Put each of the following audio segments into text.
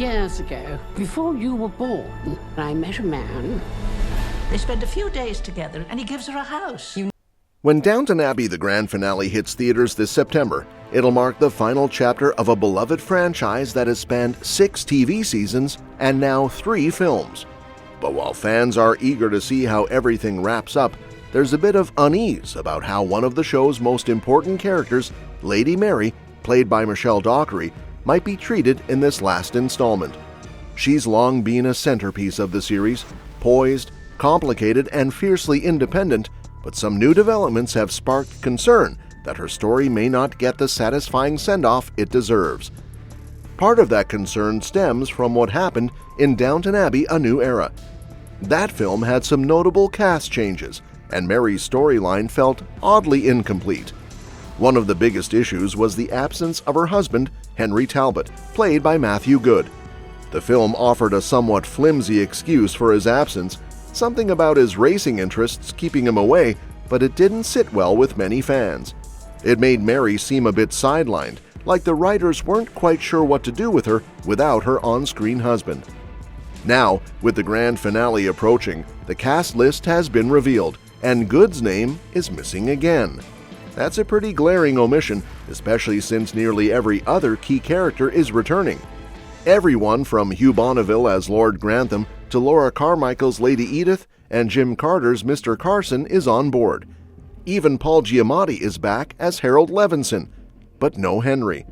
years ago, before you were born, I met a man. They spend a few days together, and he gives her a house. When Downton Abbey the grand finale hits theaters this September, it'll mark the final chapter of a beloved franchise that has spanned 6 TV seasons and now 3 films. But while fans are eager to see how everything wraps up, there's a bit of unease about how one of the show's most important characters, Lady Mary, played by Michelle Dockery, might be treated in this last installment. She's long been a centerpiece of the series, poised, complicated, and fiercely independent, but some new developments have sparked concern that her story may not get the satisfying send-off it deserves. Part of that concern stems from what happened in Downton Abbey: A New Era. That film had some notable cast changes, and Mary's storyline felt oddly incomplete. One of the biggest issues was the absence of her husband, Henry Talbot, played by Matthew Goode. The film offered a somewhat flimsy excuse for his absence, something about his racing interests keeping him away, but it didn't sit well with many fans. It made Mary seem a bit sidelined, like the writers weren't quite sure what to do with her without her on-screen husband. Now, with the grand finale approaching, the cast list has been revealed, and Goode's name is missing again. That's a pretty glaring omission, especially since nearly every other key character is returning. Everyone from Hugh Bonneville as Lord Grantham to Laura Carmichael's Lady Edith and Jim Carter's Mr. Carson is on board. Even Paul Giamatti is back as Harold Levinson, but no Henry.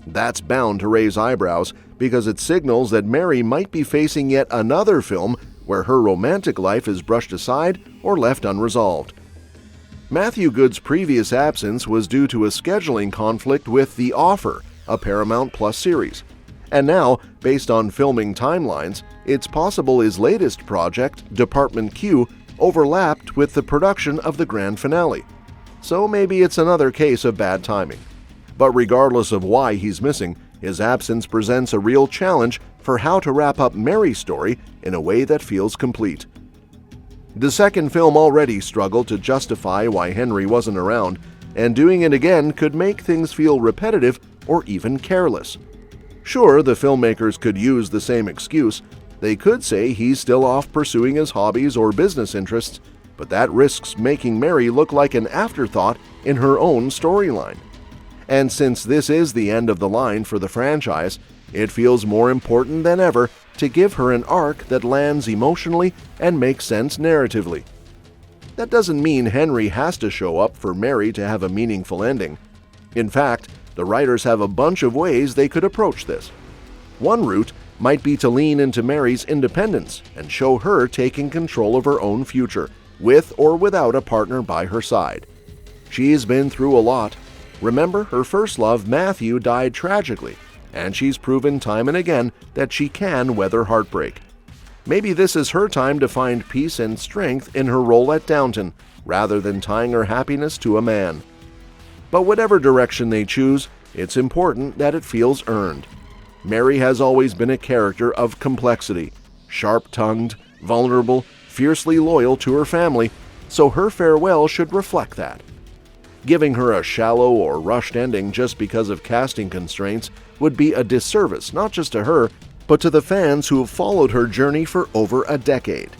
That's bound to raise eyebrows because it signals that Mary might be facing yet another film where her romantic life is brushed aside or left unresolved. Matthew Goode's previous absence was due to a scheduling conflict with The Offer, a Paramount Plus series. And now, based on filming timelines, it's possible his latest project, Department Q, overlapped with the production of the grand finale. So maybe it's another case of bad timing. But regardless of why he's missing, his absence presents a real challenge for how to wrap up Mary's story in a way that feels complete. The second film already struggled to justify why Henry wasn't around, and doing it again could make things feel repetitive or even careless. Sure, the filmmakers could use the same excuse. They could say he's still off pursuing his hobbies or business interests, but that risks making Mary look like an afterthought in her own storyline. And since this is the end of the line for the franchise, it feels more important than ever to give her an arc that lands emotionally and makes sense narratively. That doesn't mean Henry has to show up for Mary to have a meaningful ending. In fact, the writers have a bunch of ways they could approach this. One route might be to lean into Mary's independence and show her taking control of her own future, with or without a partner by her side. She's been through a lot. Remember, her first love, Matthew, died tragically, and she's proven time and again that she can weather heartbreak. Maybe this is her time to find peace and strength in her role at Downton, rather than tying her happiness to a man. But whatever direction they choose, it's important that it feels earned. Mary has always been a character of complexity, sharp-tongued, vulnerable, fiercely loyal to her family, so her farewell should reflect that. Giving her a shallow or rushed ending just because of casting constraints would be a disservice not just to her, but to the fans who have followed her journey for over a decade.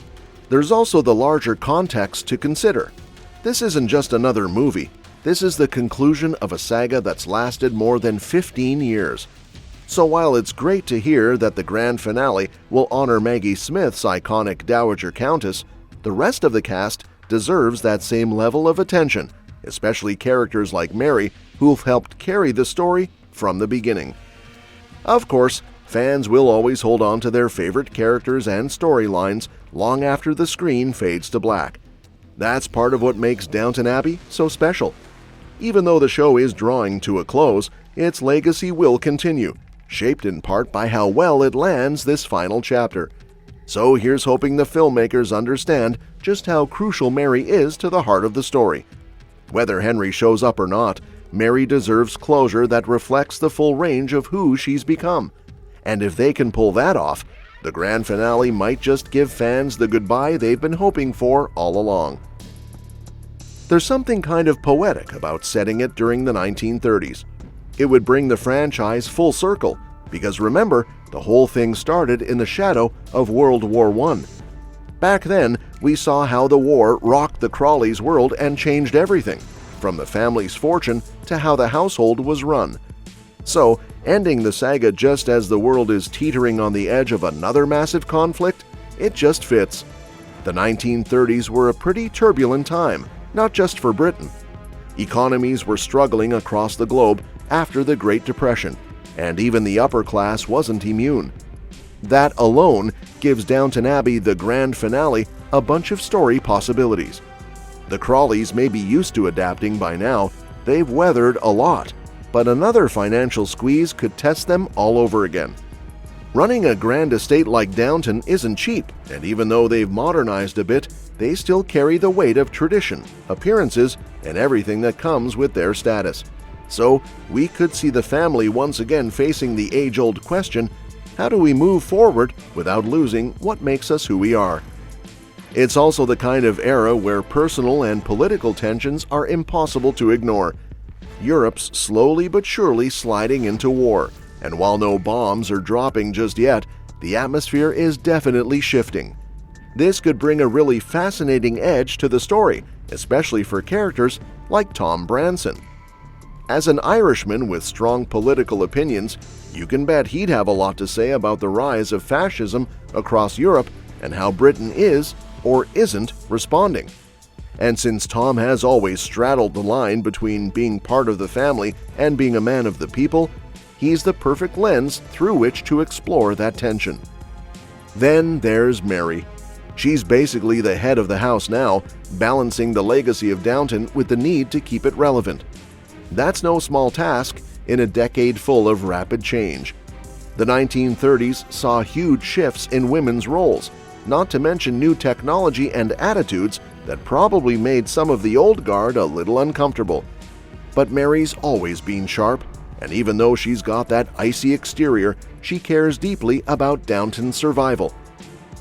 There's also the larger context to consider. This isn't just another movie. This is the conclusion of a saga that's lasted more than 15 years. So while it's great to hear that the grand finale will honor Maggie Smith's iconic Dowager Countess, the rest of the cast deserves that same level of attention, especially characters like Mary, who've helped carry the story from the beginning. Of course, fans will always hold on to their favorite characters and storylines long after the screen fades to black. That's part of what makes Downton Abbey so special. Even though the show is drawing to a close, its legacy will continue, shaped in part by how well it lands this final chapter. So here's hoping the filmmakers understand just how crucial Mary is to the heart of the story. Whether Henry shows up or not, Mary deserves closure that reflects the full range of who she's become. And if they can pull that off, the grand finale might just give fans the goodbye they've been hoping for all along. There's something kind of poetic about setting it during the 1930s. It would bring the franchise full circle, because remember, The whole thing started in the shadow of World War I. Back then, we saw how the war rocked the Crawley's world and changed everything, from the family's fortune to how the household was run. So, ending the saga just as the world is teetering on the edge of another massive conflict, it just fits. The 1930s were a pretty turbulent time, not just for Britain. Economies were struggling across the globe after the Great Depression, and even the upper class wasn't immune. That alone gives Downton Abbey the grand finale a bunch of story possibilities. The Crawleys may be used to adapting by now, they've weathered a lot, but another financial squeeze could test them all over again. Running a grand estate like Downton isn't cheap, and even though they've modernized a bit, they still carry the weight of tradition, appearances, and everything that comes with their status. So, we could see the family once again facing the age-old question, how do we move forward without losing what makes us who we are? It's also the kind of era where personal and political tensions are impossible to ignore. Europe's slowly but surely sliding into war, and while no bombs are dropping just yet, the atmosphere is definitely shifting. This could bring a really fascinating edge to the story, especially for characters like Tom Branson. As an Irishman with strong political opinions, you can bet he'd have a lot to say about the rise of fascism across Europe and how Britain is, or isn't, responding. And since Tom has always straddled the line between being part of the family and being a man of the people, he's the perfect lens through which to explore that tension. Then there's Mary. She's basically the head of the house now, balancing the legacy of Downton with the need to keep it relevant. That's no small task in a decade full of rapid change. The 1930s saw huge shifts in women's roles, not to mention new technology and attitudes that probably made some of the old guard a little uncomfortable. But Mary's always been sharp, and even though she's got that icy exterior, she cares deeply about Downton's survival.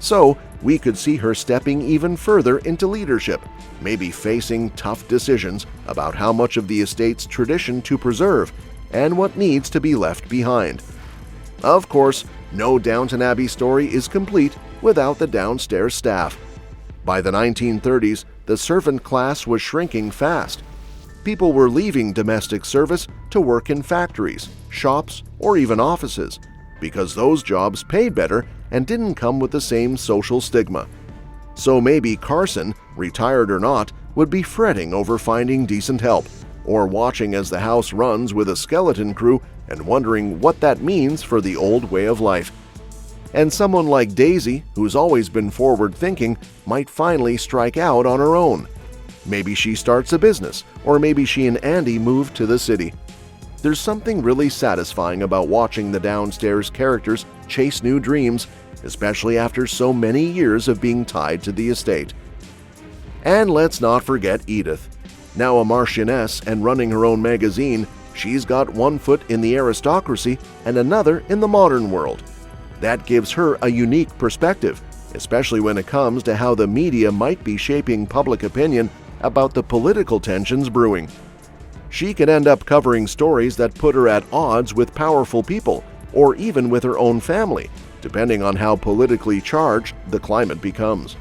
So, we could see her stepping even further into leadership, maybe facing tough decisions about how much of the estate's tradition to preserve and what needs to be left behind. Of course, no Downton Abbey story is complete without the downstairs staff. By the 1930s, the servant class was shrinking fast. People were leaving domestic service to work in factories, shops, or even offices, because those jobs paid better and didn't come with the same social stigma. So maybe Carson, retired or not, would be fretting over finding decent help, or watching as the house runs with a skeleton crew and wondering what that means for the old way of life. And someone like Daisy, who's always been forward-thinking, might finally strike out on her own. Maybe she starts a business, or maybe she and Andy move to the city. There's something really satisfying about watching the downstairs characters chase new dreams, especially after so many years of being tied to the estate. And let's not forget Edith. Now a Marchioness and running her own magazine, she's got one foot in the aristocracy and another in the modern world. That gives her a unique perspective, especially when it comes to how the media might be shaping public opinion about the political tensions brewing. She could end up covering stories that put her at odds with powerful people, or even with her own family, depending on how politically charged the climate becomes.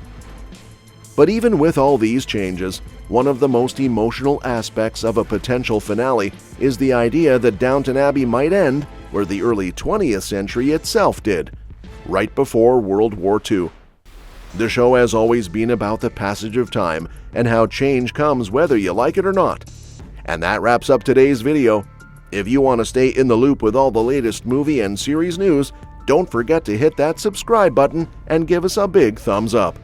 But even with all these changes, one of the most emotional aspects of a potential finale is the idea that Downton Abbey might end where the early 20th century itself did, right before World War II. The show has always been about the passage of time and how change comes whether you like it or not. And that wraps up today's video. If you want to stay in the loop with all the latest movie and series news, don't forget to hit that subscribe button and give us a big thumbs up.